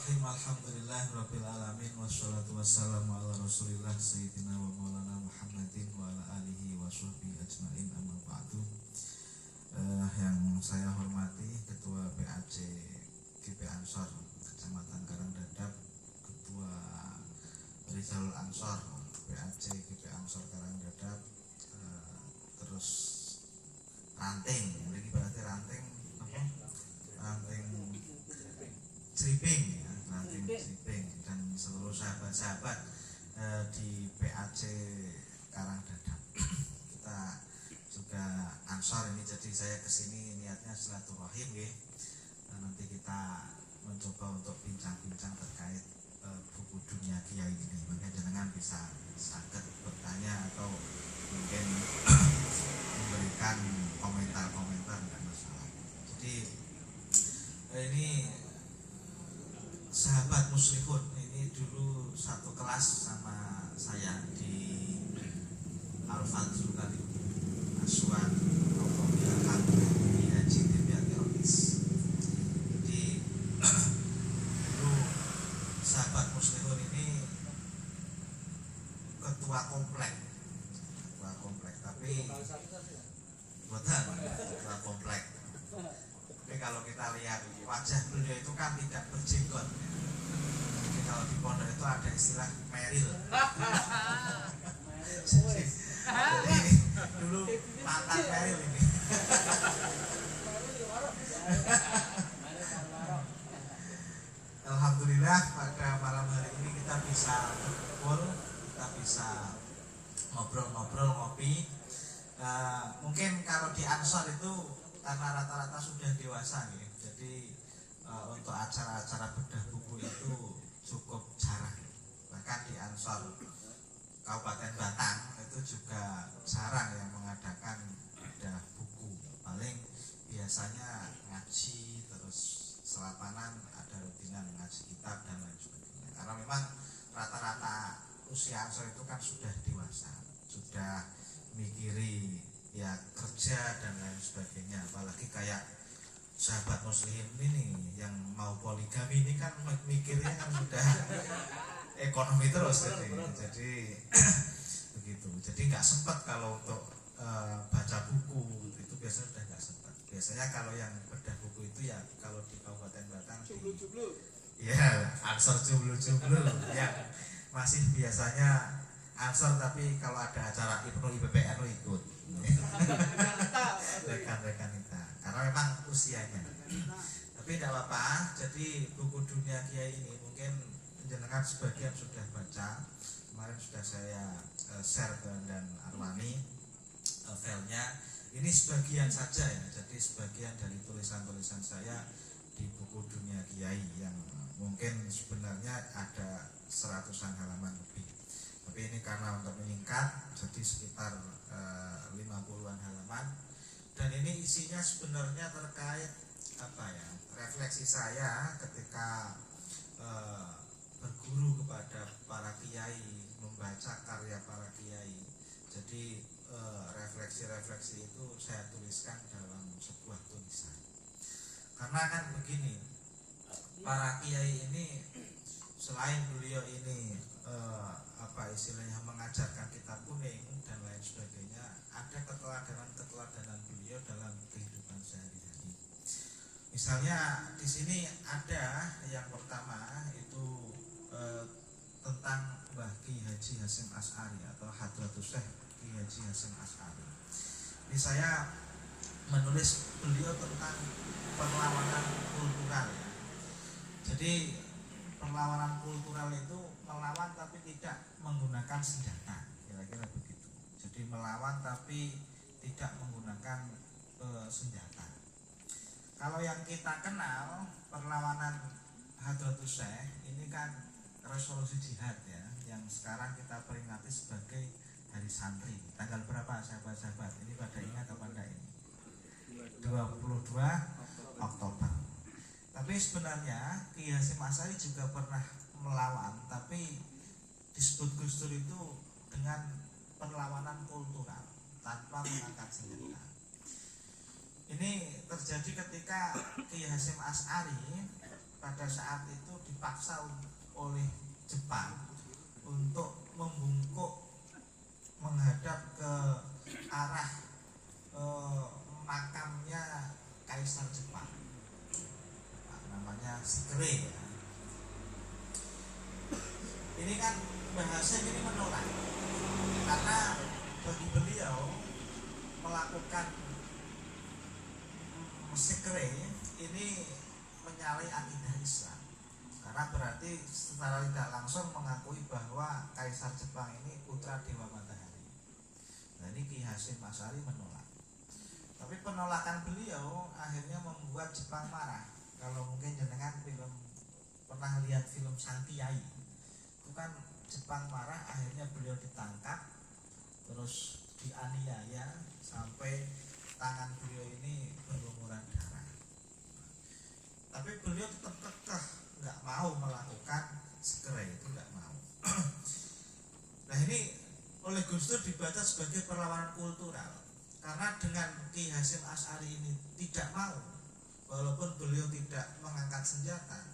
Bismillahirrahmanirrahim. Alhamdulillahirabbil alamin wassalatu wassalamu ala Rasulillah sayyidina wa maulana Muhammadin wa ala alihi wa sahbihi ajmain, amma ba'du. Yang saya hormati Ketua PAC GP Ansor Kecamatan Karangdadap, Ketua Rizalul Ansor PAC GP Ansor Karangdadap, terus ranting, ini berarti ranting apa? Ranting Criping ya, ranting Criping, dan seluruh sahabat-sahabat di PAC Karangdadap. Kita juga Ansor ini, jadi saya kesini niatnya silaturahim ya. Nanti kita mencoba untuk bincang-bincang terkait buku Dunia Kiai ini. Mungkin jenengan bisa saged bertanya atau mungkin memberikan komentar-komentar, tidak masalah. Jadi ini sahabat Muslimun ini dulu satu kelas sama saya di Al-Fadhul kali Aswan Autobiakan di Haji Timia Teroris. Jadi dulu sahabat Muslimun ini ketua komplek, tapi bukan ketua komplek. Tapi kalau kita lihat wajah beliau itu kan tidak berjenggot. Jadi kalau di pondok itu ada istilah meril. Jadi dulu mantan meril ini. Alhamdulillah pada malam hari ini kita bisa berkumpul, kita bisa ngobrol-ngobrol, ngopi. Mungkin kalau di Ansor itu karena rata-rata sudah dewasa ya, jadi untuk acara-acara bedah buku itu cukup jarang. Bahkan di Ansor Kabupaten Batang itu juga jarang yang mengadakan bedah buku. Paling biasanya ngaji, terus selapanan ada rutinan ngaji kitab dan lain sebagainya. Karena memang rata-rata usia Ansor itu kan sudah dewasa, sudah mikiri ya kerja dan lain sebagainya. Apalagi kayak sahabat Muslim ini yang mau poligami ini kan mikirnya kan sudah ekonomi terus, jadi begitu. Jadi nggak sempat kalau untuk baca buku itu, biasanya sudah nggak sempat. Biasanya kalau yang bedah buku itu ya kalau di Kabupaten Batang ya Ansor jublu ya, masih biasanya Ansor, tapi kalau ada acara IPPNU ikut rekan-rekan kita karena memang usianya. Tapi tidak apa-apa. Jadi buku Dunia Kiai ini mungkin jenengan sebagian sudah baca, kemarin sudah saya share ke dan Arwani filenya. Ini sebagian saja ya, jadi sebagian dari tulisan-tulisan saya di buku Dunia Kiai yang mungkin sebenarnya ada 100-an halaman lebih. Tapi ini karena untuk meningkat jadi sekitar 50-an halaman, dan ini isinya sebenarnya terkait apa ya, refleksi saya ketika berguru kepada para kiai, membaca karya para kiai. Jadi refleksi-refleksi itu saya tuliskan dalam sebuah tulisan. Karena kan begini, para kiai ini selain beliau ini apa istilahnya mengajarkan kitab kuning dan lain sebagainya, ada keteladanan beliau dalam kehidupan sehari-hari. Misalnya di sini ada yang pertama itu tentang Mbah Ki Haji Hasyim Asy'ari atau Hadratus Syekh Ki Haji Hasyim Asy'ari. Ini saya menulis beliau tentang perlawanan kultural ya. Jadi perlawanan kultural itu melawan tapi tidak menggunakan senjata, kira-kira begitu. Jadi melawan tapi tidak menggunakan senjata. Kalau yang kita kenal perlawanan Hadratus Syekh ini kan resolusi jihad ya, yang sekarang kita peringati sebagai Hari Santri. Tanggal berapa sahabat-sahabat? Ini pada ingat apa enggak ini? 22 Oktober. Tapi sebenarnya Ki Hasyim Asy'ari juga pernah melawan, tapi disebut Gus Dur itu dengan perlawanan kultural tanpa mengangkat senjata. Ini terjadi ketika Ki Hasyim Asy'ari pada saat itu dipaksa oleh Jepang untuk membungkuk menghadap ke arah makamnya Kaisar Jepang, namanya Shikere ya. Ini kan bahasa ini menolak, karena bagi beliau melakukan Shikere ini menyalahi akidah Islam, karena berarti secara tidak langsung mengakui bahwa Kaisar Jepang ini putra Dewa Matahari. Nah ini Ki Hasyim Asy'ari menolak. Tapi penolakan beliau akhirnya membuat Jepang marah. Kalau mungkin jenengan pernah lihat film Sang Kiai, itu kan Jepang marah, akhirnya beliau ditangkap, terus dianiaya sampai tangan beliau ini berlumuran darah. Tapi beliau tetap kekeh nggak mau melakukan Shikere, itu nggak mau. Nah ini oleh Gus Dur dibaca sebagai perlawanan kultural, karena dengan Ki Hasyim Asy'ari ini tidak mau, walaupun beliau tidak mengangkat senjata,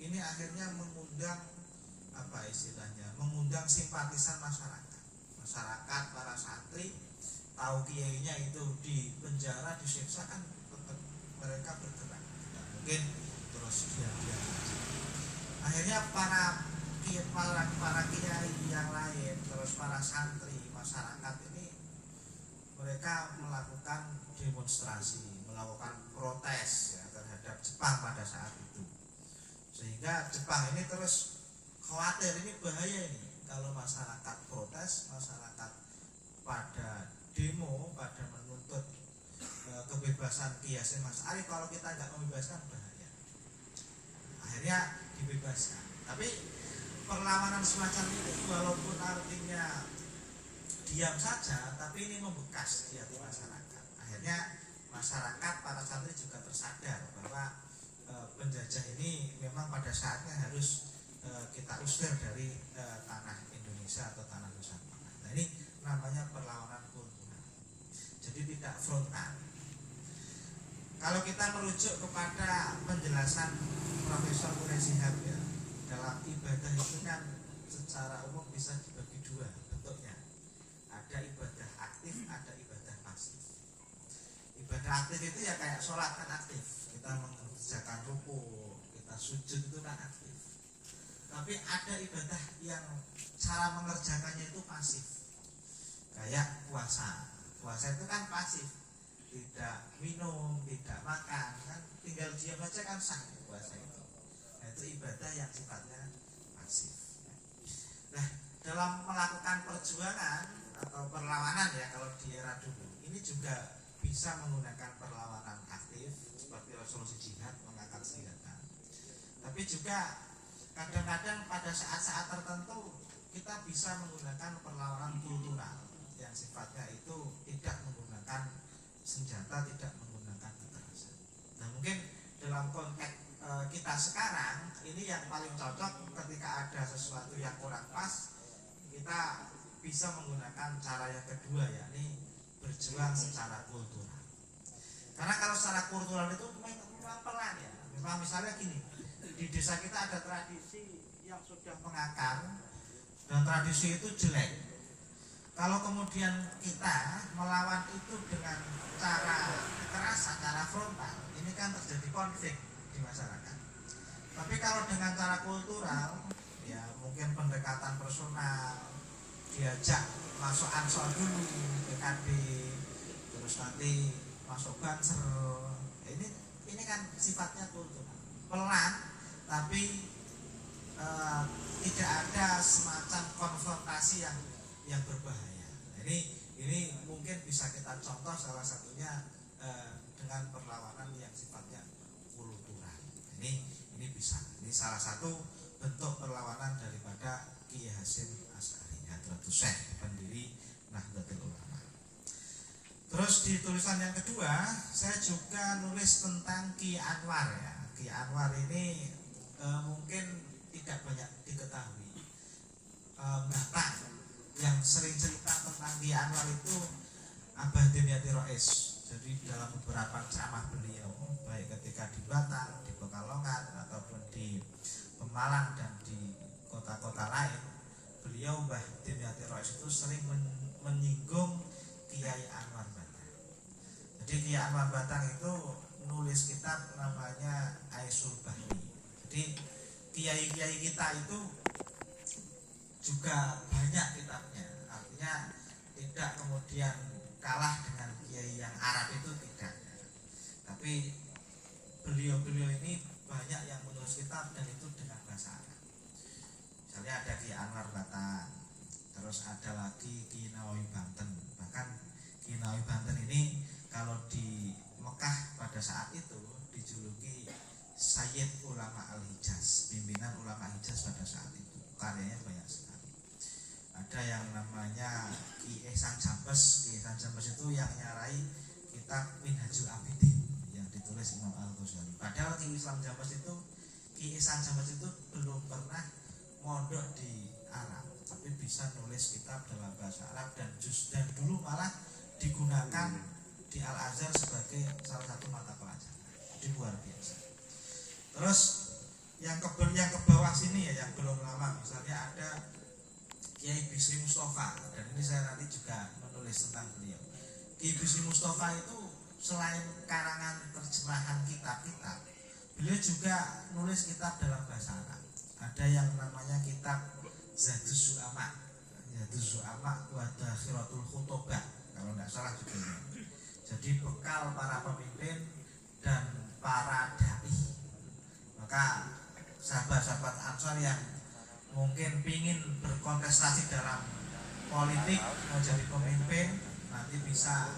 ini akhirnya mengundang apa istilahnya, mengundang simpatisan masyarakat para santri. Tahu kiainya itu di penjara, disiksa, kan tetap mereka bergerak, tidak mungkin terus diam-diam. Akhirnya para kiai yang lain, terus para santri, masyarakat ini, mereka melakukan demonstrasi, melakukan protes ya, terhadap Jepang pada saat itu. Sehingga Jepang ini terus khawatir, ini bahaya ini kalau masyarakat protes, masyarakat pada demo, pada menuntut kebebasan Ki Hasyim Asy'ari, kalau kita nggak membebaskan bahaya. Akhirnya dibebaskan. Tapi perlawanan semacam ini walaupun artinya diam saja, tapi ini membekas di hati masyarakat. Akhirnya masyarakat, para santri juga tersadar bahwa penjajah ini memang pada saatnya harus kita usir dari tanah Indonesia atau tanah Nusantara. Nah ini namanya perlawanan kultural, jadi tidak frontal. Kalau kita merujuk kepada penjelasan Profesor Quraisyihab ya, dalam ibadah itu kan secara umum bisa dibagi dua bentuknya. Ada ibadah aktif, ada ibadah pasif. Ibadah aktif itu ya kayak sholat kan aktif, kita mengerjakan ruku, kita sujud itu kan aktif. Tapi ada ibadah yang cara mengerjakannya itu pasif, kayak puasa. Puasa itu kan pasif, tidak minum, tidak makan, kan tinggal diam aja kan sah puasa itu. Nah itu ibadah yang sifatnya pasif. Nah dalam melakukan perjuangan atau perlawanan ya, kalau di era dulu ini juga bisa menggunakan perlawanan aktif seperti resolusi jihad, mengangkat senjata. Tapi juga kadang-kadang pada saat-saat tertentu kita bisa menggunakan perlawanan kultural yang sifatnya itu tidak menggunakan senjata, tidak menggunakan kekerasan. Nah mungkin dalam konteks kita sekarang ini yang paling cocok ketika ada sesuatu yang kurang pas, kita bisa menggunakan cara yang kedua, yakni berjuang secara kultural. Karena kalau secara kultural itu memang pelan ya. Memang misalnya gini, di desa kita ada tradisi yang sudah mengakar dan tradisi itu jelek. Kalau kemudian kita melawan itu dengan cara kekerasan, cara frontal, ini kan terjadi konflik di masyarakat. Tapi kalau dengan cara kultural, ya mungkin pendekatan personal, diajak masuk ansor dulu, PKB, terus nanti masuk banser, ini kan sifatnya kultural, pelan, tapi tidak ada semacam konfrontasi yang berbahaya. Nah, ini mungkin bisa kita contoh salah satunya dengan perlawanan yang sifatnya kultural. Ini bisa. Ini salah satu bentuk perlawanan daripada Ki Hasyim Asy'ari, Hadratus Syekh, pendiri Nahdlatul Ulama. Terus di tulisan yang kedua, saya juga nulis tentang Ki Anwar ya. Ki Anwar ini mungkin tidak banyak diketahui. Bahkan yang sering cerita tentang Ki Anwar itu Abah Dimyati Rais. Jadi dalam beberapa ceramah beliau, baik ketika di Batang, di Pekalongan, ataupun di Pemalang dan di kota-kota lain, beliau Mbah Dimyati Rais itu sering menyinggung Kiai Anwar Batang. Jadi Kiai Anwar Batang itu nulis kitab namanya Aisul Bahri. Jadi kiai-kiai kita itu juga banyak kitabnya, artinya tidak kemudian kalah dengan kiai yang Arab itu, tidak. Tapi beliau-beliau ini banyak yang menulis kitab dan itu dengan bahasa Arab. Misalnya ada Ki Anwar Batang, terus ada lagi Ki Nawawi Banten. Bahkan Ki Nawawi Banten ini kalau di Mekah pada saat itu dijuluki Sayyid Ulama Al-Hijaz, pimpinan ulama Hijaz pada saat itu. Karyanya banyak sekali. Ada yang namanya Ki Ihsan Jambes. Ki Ihsan Jambes itu yang nyarai kitab Minhajul Abidin yang ditulis Imam Al-Ghazali. Padahal Ki Ihsan Jambes itu belum pernah mondok di Arab, tapi bisa nulis kitab dalam bahasa Arab dan dulu malah digunakan di Al-Azhar sebagai salah satu mata pelajaran. Jadi luar biasa. Terus yang ke bawah sini ya, yang belum lama, misalnya ada Kiai Bisri Mustafa, dan ini saya nanti juga menulis tentang beliau. Kiai Bisri Mustafa itu selain karangan terjemahan kitab-kitab, beliau juga nulis kitab dalam bahasa Arab. Ada yang namanya kitab Zadus Zu'ama wa Dakhiratul Khutobah, kalau tidak salah juga ini. Jadi bekal para pemimpin dan para dai. Maka sahabat-sahabat Ansor yang mungkin ingin berkontestasi dalam politik, menjadi pemimpin, nanti bisa